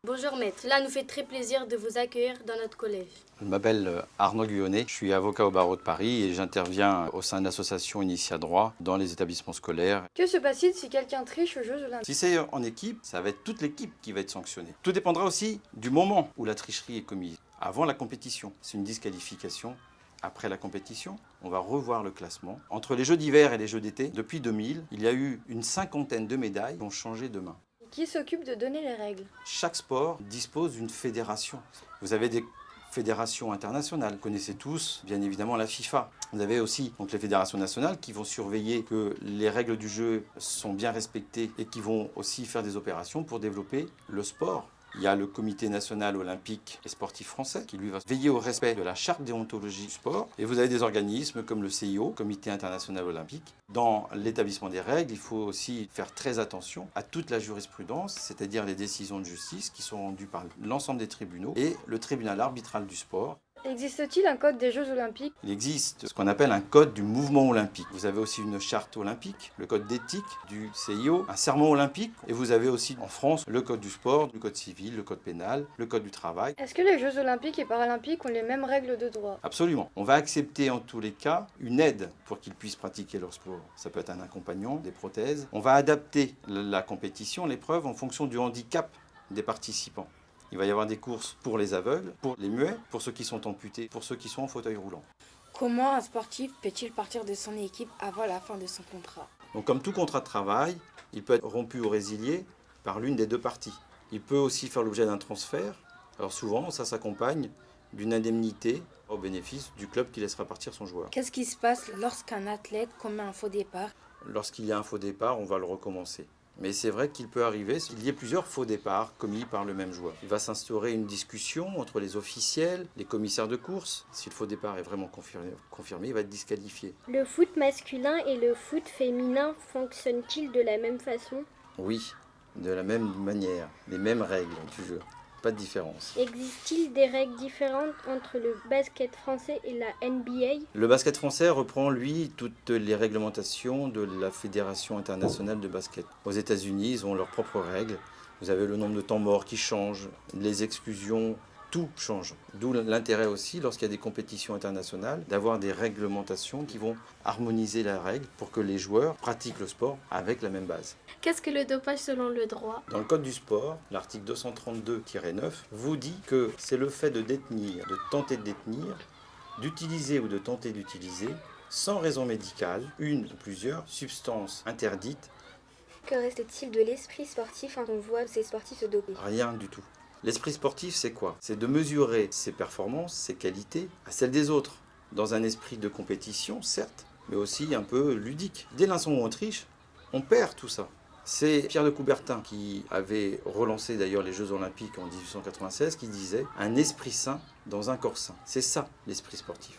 Bonjour maître, cela nous fait très plaisir de vous accueillir dans notre collège. Je m'appelle Arnaud Guyonnet, je suis avocat au barreau de Paris et j'interviens au sein de l'association Initia Droit dans les établissements scolaires. Que se passe-t-il si quelqu'un triche aux Jeux Olympiques? Si c'est en équipe, ça va être toute l'équipe qui va être sanctionnée. Tout dépendra aussi du moment où la tricherie est commise. Avant la compétition, c'est une disqualification. Après la compétition, on va revoir le classement. Entre les Jeux d'hiver et les Jeux d'été, depuis 2000, il y a eu une cinquantaine de médailles qui ont changé de main. Qui s'occupe de donner les règles? Chaque sport dispose d'une fédération. Vous avez des fédérations internationales. Vous connaissez tous, bien évidemment, la FIFA. Vous avez aussi donc, les fédérations nationales qui vont surveiller que les règles du jeu sont bien respectées et qui vont aussi faire des opérations pour développer le sport. Il y a le Comité national olympique et sportif français qui lui va veiller au respect de la charte déontologie du sport. Et vous avez des organismes comme le CIO, Comité international olympique. Dans l'établissement des règles, il faut aussi faire très attention à toute la jurisprudence, c'est-à-dire les décisions de justice qui sont rendues par l'ensemble des tribunaux et le tribunal arbitral du sport. Existe-t-il un code des Jeux Olympiques? Il existe ce qu'on appelle un code du mouvement olympique. Vous avez aussi une charte olympique, le code d'éthique du CIO, un serment olympique. Et vous avez aussi en France le code du sport, le code civil, le code pénal, le code du travail. Est-ce que les Jeux Olympiques et Paralympiques ont les mêmes règles de droit? Absolument. On va accepter en tous les cas une aide pour qu'ils puissent pratiquer leur sport. Ça peut être un accompagnant, des prothèses. On va adapter la compétition, l'épreuve, en fonction du handicap des participants. Il va y avoir des courses pour les aveugles, pour les muets, pour ceux qui sont amputés, pour ceux qui sont en fauteuil roulant. Comment un sportif peut-il partir de son équipe avant la fin de son contrat? Donc comme tout contrat de travail, il peut être rompu ou résilié par l'une des deux parties. Il peut aussi faire l'objet d'un transfert. Alors souvent, ça s'accompagne d'une indemnité au bénéfice du club qui laissera partir son joueur. Qu'est-ce qui se passe lorsqu'un athlète commet un faux départ? Lorsqu'il y a un faux départ, on va le recommencer. Mais c'est vrai qu'il peut arriver qu'il y ait plusieurs faux départs commis par le même joueur. Il va s'instaurer une discussion entre les officiels, les commissaires de course. Si le faux départ est vraiment confirmé, il va être disqualifié. Le foot masculin et le foot féminin fonctionnent-ils de la même façon? Oui, de la même manière, les mêmes règles du jeu. Pas de différence. Existe-t-il des règles différentes entre le basket français et la NBA? Le basket français reprend, lui, toutes les réglementations de la Fédération internationale de basket. Aux États-Unis, ils ont leurs propres règles. Vous avez le nombre de temps morts qui change, les exclusions, tout change. D'où l'intérêt aussi, lorsqu'il y a des compétitions internationales, d'avoir des réglementations qui vont harmoniser la règle pour que les joueurs pratiquent le sport avec la même base. Qu'est-ce que le dopage selon le droit? Dans le code du sport, l'article 232-9 vous dit que c'est le fait de détenir, de tenter de détenir, d'utiliser ou de tenter d'utiliser, sans raison médicale, une ou plusieurs substances interdites. Que reste-t-il de l'esprit sportif quand on voit ces sportifs se doper? Rien du tout. L'esprit sportif, c'est quoi? C'est de mesurer ses performances, ses qualités, à celles des autres, dans un esprit de compétition, certes, mais aussi un peu ludique. Dès l'instant où on triche, on perd tout ça. C'est Pierre de Coubertin qui avait relancé d'ailleurs les Jeux Olympiques en 1896, qui disait « un esprit sain dans un corps sain ». C'est ça, l'esprit sportif.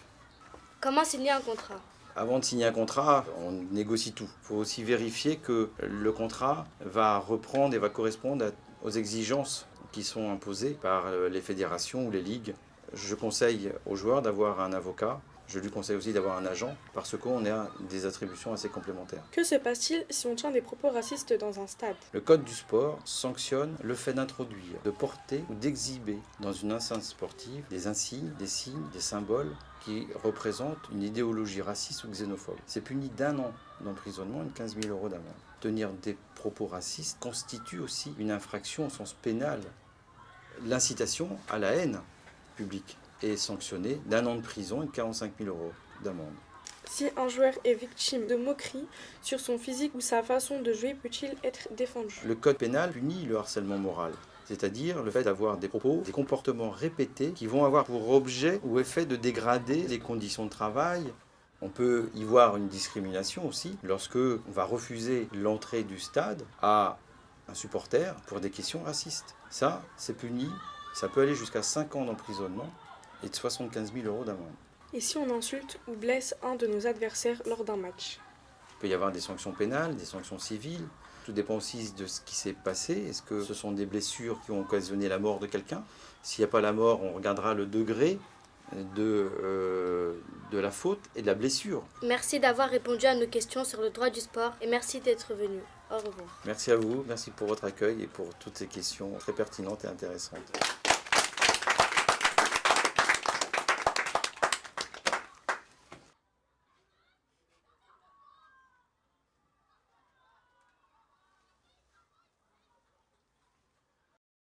Comment signer un contrat? Avant de signer un contrat, on négocie tout. Il faut aussi vérifier que le contrat va reprendre et va correspondre aux exigences qui sont imposées par les fédérations ou les ligues. Je conseille aux joueurs d'avoir un avocat. Je lui conseille aussi d'avoir un agent parce qu'on a des attributions assez complémentaires. Que se passe-t-il si on tient des propos racistes dans un stade? Le code du sport sanctionne le fait d'introduire, de porter ou d'exhiber dans une enceinte sportive des insignes, des signes, des symboles qui représentent une idéologie raciste ou xénophobe. C'est puni d'1 an d'emprisonnement et de 15 000 € d'amende. Tenir des propos racistes constitue aussi une infraction au sens pénal. L'incitation à la haine publique est sanctionnée d'1 an de prison et de 45 000 € d'amende. Si un joueur est victime de moqueries sur son physique ou sa façon de jouer, peut-il être défendu? Le code pénal punit le harcèlement moral, c'est-à-dire le fait d'avoir des propos, des comportements répétés qui vont avoir pour objet ou effet de dégrader les conditions de travail. On peut y voir une discrimination aussi lorsque on va refuser l'entrée du stade à un supporter pour des questions racistes. Ça, c'est puni, ça peut aller jusqu'à 5 ans d'emprisonnement et de 75 000 € d'amende. Et si on insulte ou blesse un de nos adversaires lors d'un match? Il peut y avoir des sanctions pénales, des sanctions civiles. Tout dépend aussi de ce qui s'est passé. Est-ce que ce sont des blessures qui ont occasionné la mort de quelqu'un? S'il n'y a pas la mort, on regardera le degré de la faute et de la blessure. Merci d'avoir répondu à nos questions sur le droit du sport et merci d'être venu. Au revoir. Merci à vous, merci pour votre accueil et pour toutes ces questions très pertinentes et intéressantes.